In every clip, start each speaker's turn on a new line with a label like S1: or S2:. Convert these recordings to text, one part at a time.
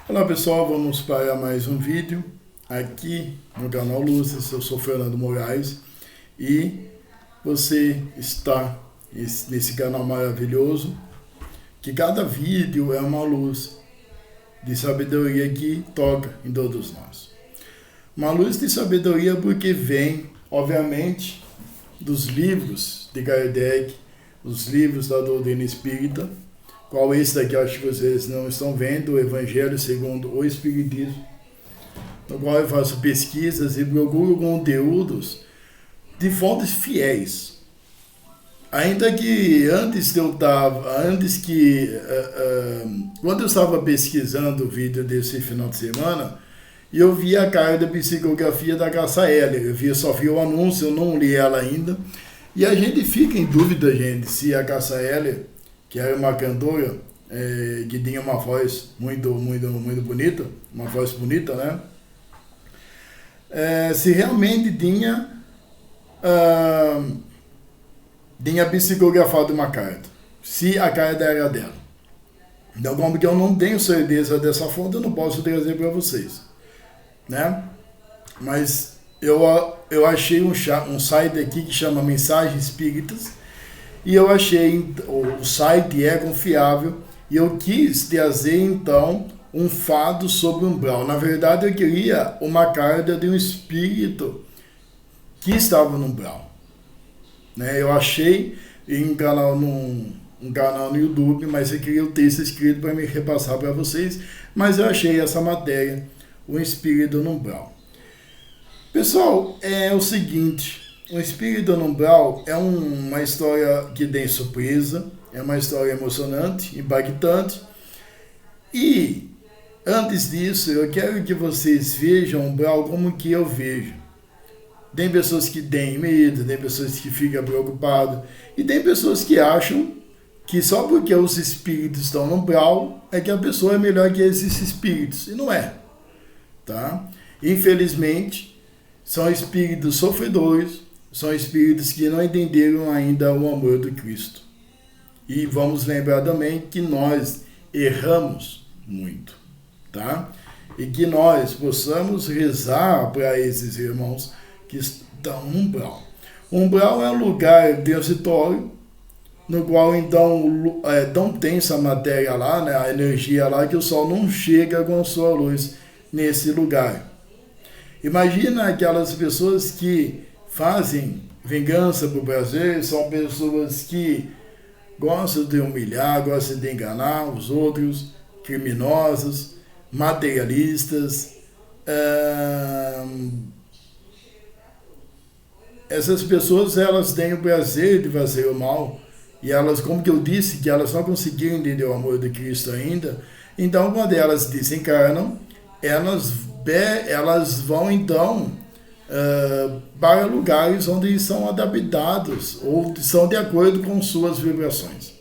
S1: Olá pessoal, vamos para mais um vídeo aqui no canal Luzes. Eu sou Fernando Moraes e você está nesse canal maravilhoso, que cada vídeo é uma luz de sabedoria que toca em todos nós. Uma luz de sabedoria porque vem, obviamente, dos livros de Kardec, os livros da doutrina espírita, qual esse daqui eu acho que vocês não estão vendo, o Evangelho segundo o Espiritismo, no qual eu faço pesquisas e procuro conteúdos de fontes fiéis. Ainda que quando eu estava pesquisando o vídeo desse final de semana, eu vi a carta da psicografia da Cássia Eller. Só vi o anúncio, eu não li ela ainda. E a gente fica em dúvida, gente, se a Cássia Eller, que era uma cantora, que tinha uma voz muito bonita, uma voz bonita, né? Se realmente tinha psicografado uma carta, se a carta era dela. Então, como que eu não tenho certeza dessa fonte, eu não posso trazer para vocês, né? Mas eu achei um site aqui que chama Mensagens Espíritas, e eu achei o site é confiável, e eu quis trazer então um fato sobre o umbral. Na verdade, eu queria uma carta de um espírito que estava no umbral, né? Eu achei em um canal no YouTube, mas eu queria o texto escrito para me repassar para vocês, mas eu achei essa matéria, o espírito no umbral. Pessoal, é o seguinte, o espírito no umbral é uma história que tem surpresa, é uma história emocionante, impactante, e antes disso eu quero que vocês vejam o umbral como que eu vejo. Tem pessoas que têm medo, tem pessoas que ficam preocupadas, e tem pessoas que acham que só porque os espíritos estão no umbral é que a pessoa é melhor que esses espíritos, e não é, tá? Infelizmente, são espíritos sofredores, são espíritos que não entenderam ainda o amor do Cristo. E vamos lembrar também que nós erramos muito, tá? E que nós possamos rezar para esses irmãos que estão no umbral. O umbral é um lugar transitório, no qual então é tão tensa a matéria lá, né, a energia lá, que o sol não chega com a sua luz nesse lugar. Imagina aquelas pessoas que fazem vingança por prazer, são pessoas que gostam de humilhar, gostam de enganar os outros, criminosos, materialistas. Essas pessoas, elas têm o prazer de fazer o mal, e elas, como que eu disse, que elas não conseguiram entender o amor de Cristo ainda. Então, quando elas desencarnam, elas vão então para lugares onde são adaptados ou são de acordo com suas vibrações.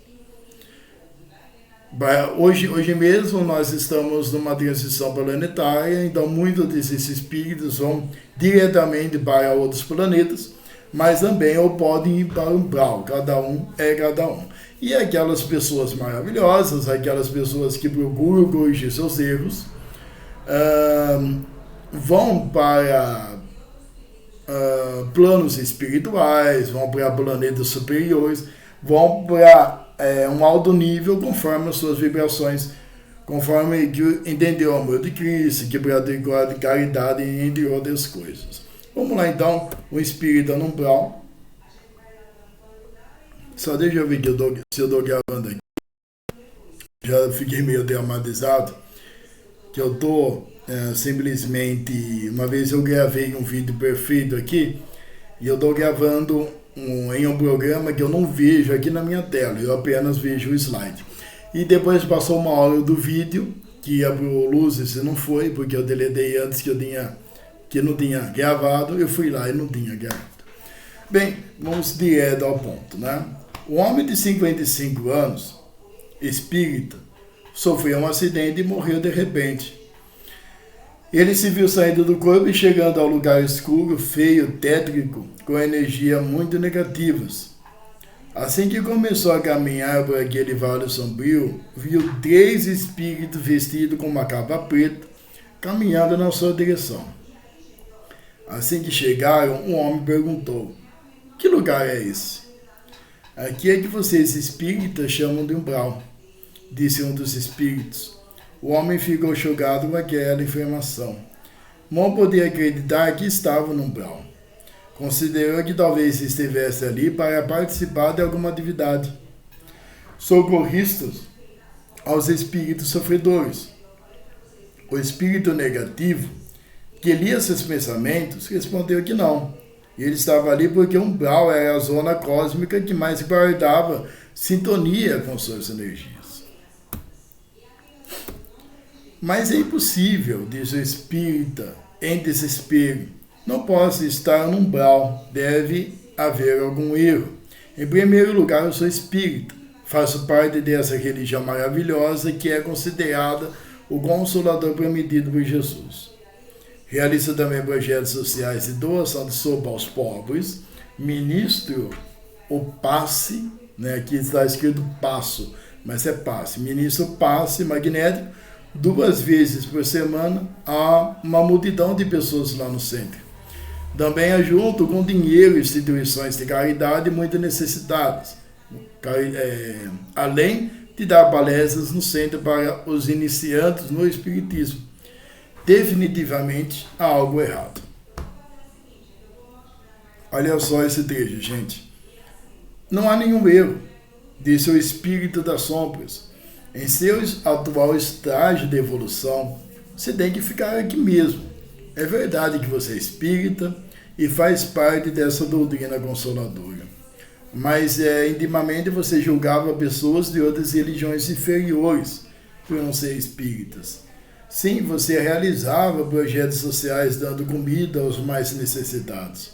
S1: Hoje mesmo nós estamos numa transição planetária, então muitos desses espíritos vão diretamente para outros planetas, mas também ou podem ir para o umbral, cada um é cada um. E aquelas pessoas maravilhosas, aquelas pessoas que procuram corrigir seus erros, vão para planos espirituais, vão para planetas superiores, vão para um alto nível conforme as suas vibrações, conforme que entendeu o amor de Cristo, que praticou a caridade, entre outras coisas. Vamos lá então, o espírito no umbral. Só deixa eu ver se eu estou gravando aqui. Já fiquei meio traumatizado, que eu estou simplesmente, uma vez eu gravei um vídeo perfeito aqui, e eu estou gravando em um programa que eu não vejo aqui na minha tela, eu apenas vejo o slide. E depois passou uma hora do vídeo, que ia pro Luzes e não foi, porque eu deletei antes que não tinha gravado, eu fui lá e não tinha gravado. Bem, vamos direto ao ponto, né? O homem de 55 anos, espírita, sofreu um acidente e morreu de repente. Ele se viu saindo do corpo e chegando ao lugar escuro, feio, tétrico, com energia muito negativas. Assim que começou a caminhar por aquele vale sombrio, viu 3 espíritos vestidos com uma capa preta, caminhando na sua direção. Assim que chegaram, o homem perguntou: que lugar é esse? Aqui é que vocês espíritas chamam de umbral, disse um dos espíritos. O homem ficou chocado com aquela informação. Mal podia acreditar que estava no umbral. Considerou que talvez estivesse ali para participar de alguma atividade. Socorristas aos espíritos sofredores. O espírito negativo, que lia seus pensamentos, respondeu que não. Ele estava ali porque o umbral era a zona cósmica que mais guardava sintonia com suas energias. Mas é impossível, diz o espírita, em desespero. Não posso estar no umbral, deve haver algum erro. Em primeiro lugar, eu sou espírita, faço parte dessa religião maravilhosa que é considerada o Consolador prometido por Jesus. Realiza também projetos sociais de doação de sopa aos pobres, ministro o passe, aqui está escrito passo, mas é passe, ministro o passe magnético 2 vezes por semana a uma multidão de pessoas lá no centro. Também ajunto com dinheiro instituições de caridade muito necessitadas, além de dar palestras no centro para os iniciantes no Espiritismo. Definitivamente há algo errado. Olha só esse trecho, gente. Não há nenhum erro, disse o espírito das sombras. Em seu atual estágio de evolução, você tem que ficar aqui mesmo. É verdade que você é espírita e faz parte dessa doutrina consoladora. Mas intimamente você julgava pessoas de outras religiões inferiores por não ser espíritas. Sim, você realizava projetos sociais dando comida aos mais necessitados.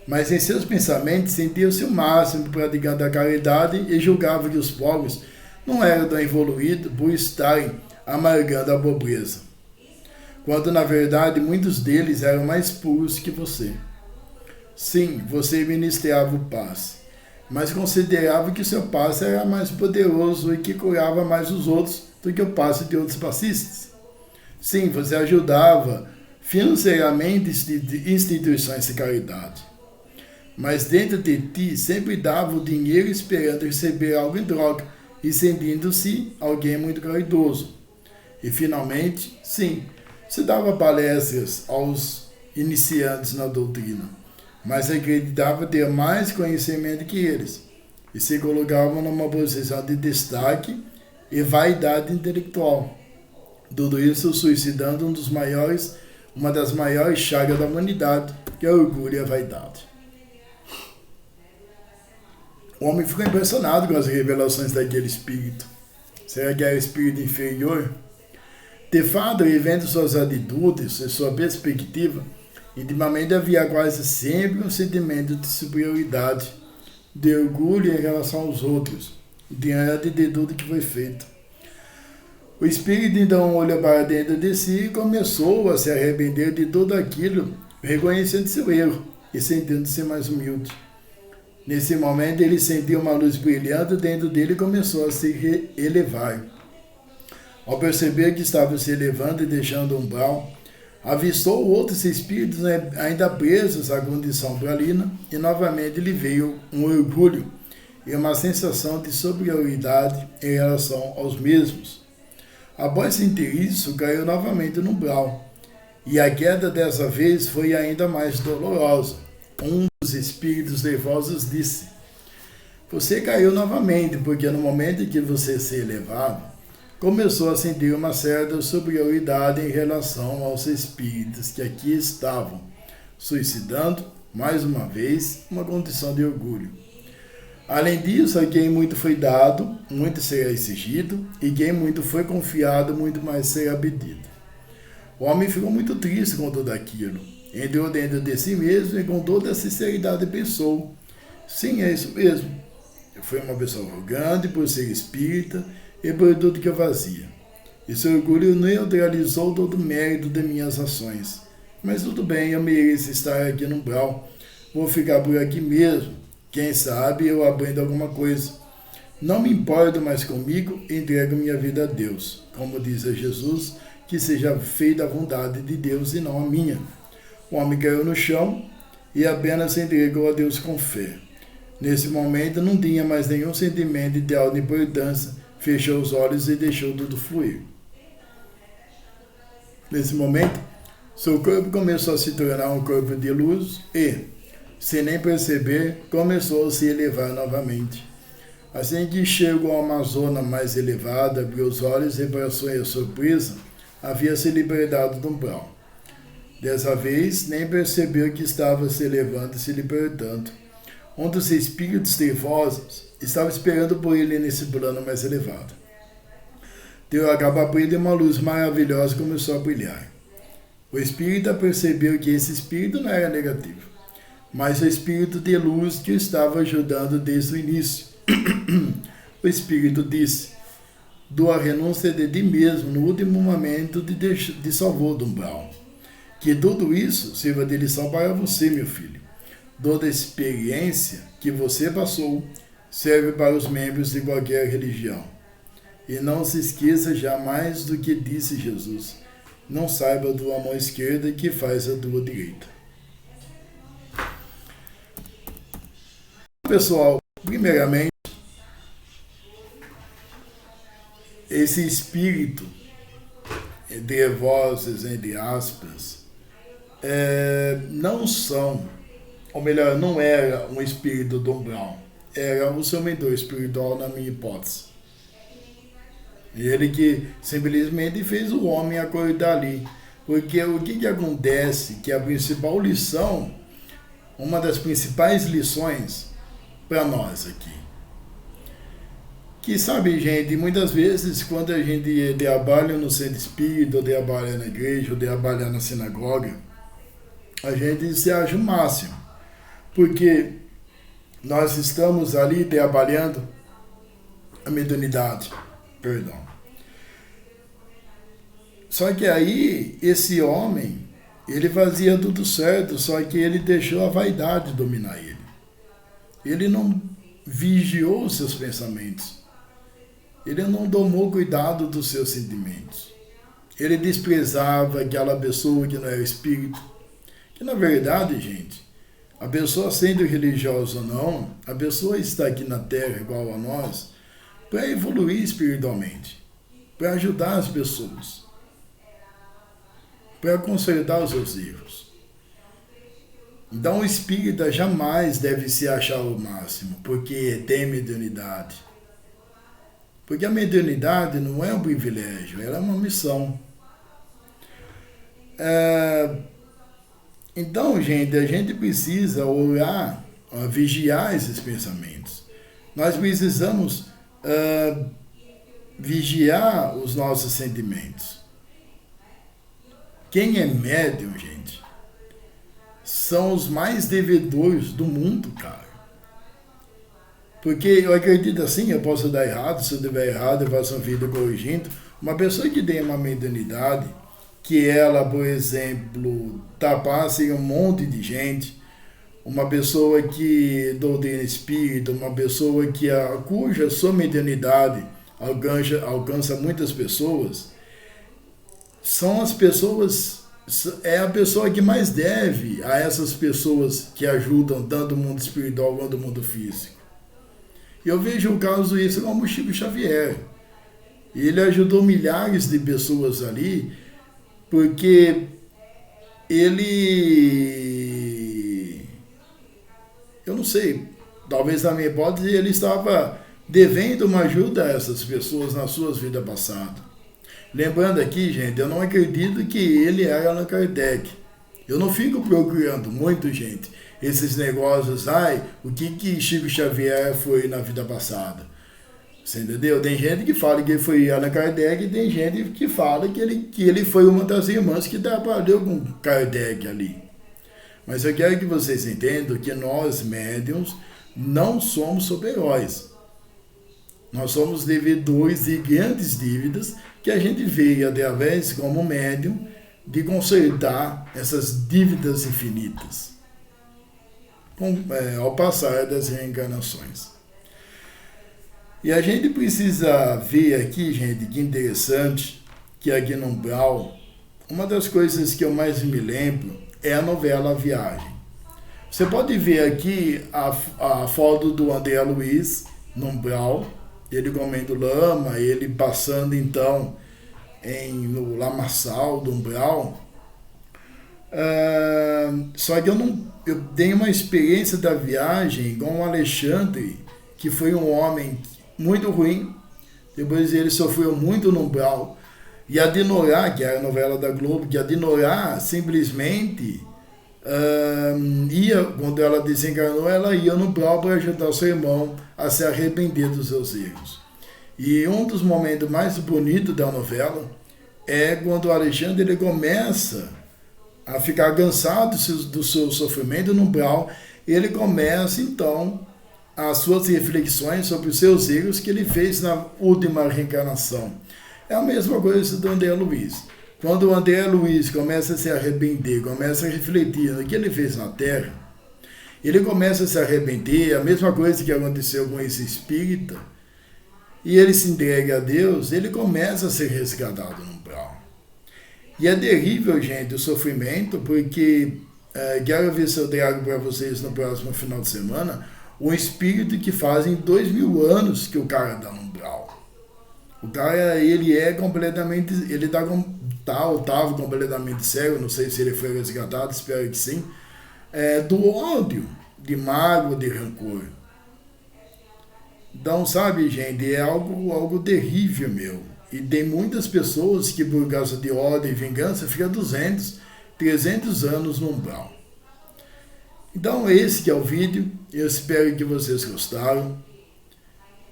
S1: Mas em seus pensamentos sentia-se o máximo praticando a caridade e julgava que os pobres não eram tão evoluídos por estarem amargando a pobreza. Quando na verdade muitos deles eram mais puros que você. Sim, você ministrava o passe, mas considerava que seu passe era mais poderoso e que curava mais os outros do que o passe de outros passistas. Sim, você ajudava financeiramente instituições de caridade. Mas dentro de ti sempre dava o dinheiro esperando receber algo em troca e sentindo-se alguém muito caridoso. E finalmente, sim, você dava palestras aos iniciantes na doutrina, mas acreditava ter mais conhecimento que eles e se colocava numa posição de destaque e vaidade intelectual. Tudo isso suicidando uma das maiores chagas da humanidade, que é o orgulho e a vaidade. O homem ficou impressionado com as revelações daquele espírito. Será que era espírito inferior? De fato, e vendo suas atitudes e sua perspectiva, intimamente havia quase sempre um sentimento de superioridade, de orgulho em relação aos outros, diante de tudo que foi feito. O espírito então olhou para dentro de si e começou a se arrepender de tudo aquilo, reconhecendo seu erro e sentindo-se mais humilde. Nesse momento ele sentiu uma luz brilhante dentro dele e começou a se elevar. Ao perceber que estava se elevando e deixando o umbral, avistou outros espíritos ainda presos à condição umbralina e novamente lhe veio um orgulho e uma sensação de superioridade em relação aos mesmos. Após sentir isso, caiu novamente no umbral, e a queda dessa vez foi ainda mais dolorosa. Um dos espíritos nervosos disse: você caiu novamente, porque no momento em que você se elevava, começou a sentir uma certa superioridade em relação aos espíritos que aqui estavam, suicidando, mais uma vez, uma condição de orgulho. Além disso, a quem muito foi dado, muito será exigido, e quem muito foi confiado, muito mais será pedido. O homem ficou muito triste com tudo aquilo. Entrou dentro de si mesmo e com toda a sinceridade pensou: sim, é isso mesmo. Eu fui uma pessoa arrogante por ser espírita e por tudo que eu fazia. Esse orgulho neutralizou todo o mérito de minhas ações. Mas tudo bem, eu mereço estar aqui no umbral. Vou ficar por aqui mesmo. Quem sabe eu aprendo alguma coisa. Não me importo mais comigo, entrego minha vida a Deus. Como diz a Jesus, que seja feita a vontade de Deus e não a minha. O homem caiu no chão e apenas entregou a Deus com fé. Nesse momento não tinha mais nenhum sentimento de alta importância, fechou os olhos e deixou tudo fluir. Nesse momento, seu corpo começou a se tornar um corpo de luz e, sem nem perceber, começou a se elevar novamente. Assim que chegou a uma zona mais elevada, abriu os olhos e, para sua surpresa, havia se libertado do umbral. Dessa vez, nem percebeu que estava se elevando e se libertando. Um dos espíritos trevosos estava esperando por ele nesse plano mais elevado. Deu a capa preta e uma luz maravilhosa começou a brilhar. O espírita percebeu que esse espírito não era negativo, mas o espírito de luz que o estava ajudando desde o início. O espírito disse: dou a renúncia de ti mesmo no último momento de salvou do umbral. Que tudo isso sirva de lição para você, meu filho. Toda a experiência que você passou serve para os membros de qualquer religião. E não se esqueça jamais do que disse Jesus: não saiba a tua mão esquerda que faz a tua direita. Pessoal, primeiramente, esse espírito trevosos, entre aspas, não são, ou melhor, não era um espírito do umbral, era o seu mentor espiritual, na minha hipótese. Ele que simplesmente fez o homem acordar ali. Porque o que acontece? Que a principal lição, uma das principais lições para nós aqui, que sabe, gente, muitas vezes quando a gente trabalha no centro espírita, ou trabalha na igreja, ou trabalha na sinagoga, a gente se acha o máximo. Porque nós estamos ali trabalhando a mediunidade. Perdão. Só que aí, esse homem, ele fazia tudo certo, só que ele deixou a vaidade dominar ele. Ele não vigiou os seus pensamentos. Ele não tomou cuidado dos seus sentimentos. Ele desprezava aquela pessoa que não era espírito. Que na verdade, gente, a pessoa sendo religiosa ou não, a pessoa está aqui na Terra igual a nós, para evoluir espiritualmente, para ajudar as pessoas, para consertar os seus erros. Então o espírita jamais deve se achar o máximo, porque tem mediunidade. Porque a mediunidade não é um privilégio, ela é uma missão. Então, gente, a gente precisa orar, vigiar esses pensamentos. Nós precisamos vigiar os nossos sentimentos. Quem é médium, gente, são os mais devedores do mundo, cara. Porque eu acredito assim, eu posso dar errado, se eu tiver errado, eu faço uma vida corrigindo. Uma pessoa que tem uma mediunidade, que ela, por exemplo, tapasse um monte de gente, uma pessoa que doutrina espírita, uma pessoa cuja sua mediunidade alcança muitas pessoas, são as pessoas, é a pessoa que mais deve a essas pessoas que ajudam tanto o mundo espiritual quanto o mundo físico. Eu vejo o caso isso como o Chico Xavier. Ele ajudou milhares de pessoas ali, porque ele, eu não sei, talvez na minha hipótese, ele estava devendo uma ajuda a essas pessoas nas suas vidas passadas. Lembrando aqui, gente, eu não acredito que ele era Allan Kardec. Eu não fico procurando muito, gente, esses negócios, o que Chico Xavier foi na vida passada. Você entendeu? Tem gente que fala que ele foi Allan Kardec e tem gente que fala que ele foi uma das irmãs que trabalhou com Kardec ali. Mas eu quero que vocês entendam que nós, médiums, não somos super-heróis. Nós somos devedores de grandes dívidas que a gente veio, através, como médium, de consertar essas dívidas infinitas. ao passar das reencarnações. E a gente precisa ver aqui, gente, que interessante, que aqui no umbral, uma das coisas que eu mais me lembro é a novela A Viagem. Você pode ver aqui a foto do André Luiz no umbral, ele comendo lama, ele passando então no lamaçal do umbral. Só que eu dei uma experiência da viagem com o Alexandre, que foi um homem muito ruim. Depois ele sofreu muito no umbral. E a Dinorá, que é a novela da Globo, que a Dinorá simplesmente quando ela desencarnou, ela ia no umbral para ajudar o seu irmão a se arrepender dos seus erros. E um dos momentos mais bonitos da novela é quando o Alexandre ele começa a ficar cansado do seu sofrimento no umbral, e ele começa então as suas reflexões sobre os seus erros que ele fez na última reencarnação. É a mesma coisa do André Luiz. Quando o André Luiz começa a se arrepender, começa a refletir no que ele fez na Terra, ele começa a se arrepender, a mesma coisa que aconteceu com esse espírita, e ele se entrega a Deus, ele começa a ser resgatado no umbral. E é terrível, gente, o sofrimento, porque quero ver se eu trago para vocês no próximo final de semana um espírito que fazem 2000 anos que o cara está no umbral. O cara, ele é completamente, ele estava completamente cego, não sei se ele foi resgatado, espero que sim, do ódio, de mágoa, de rancor. Então, sabe, gente, é algo terrível, meu. E tem muitas pessoas que, por causa de ódio e vingança, ficam 200, 300 anos no umbral. Então, esse que é o vídeo. Eu espero que vocês gostaram.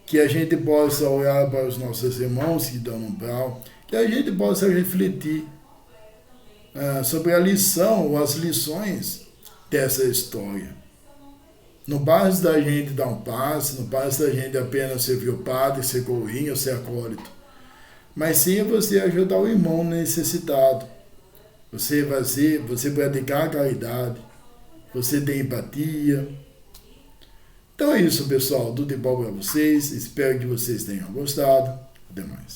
S1: Que a gente possa olhar para os nossos irmãos que estão no umbral. Que a gente possa refletir sobre a lição ou as lições dessa história. Não basta da gente dar um passe, não basta da gente apenas servir o padre, ser coroinha, ser acólito. Mas sim é você ajudar o irmão necessitado. Você praticar a caridade, você ter empatia. Então é isso, pessoal. Tudo de bom para vocês. Espero que vocês tenham gostado. Até mais.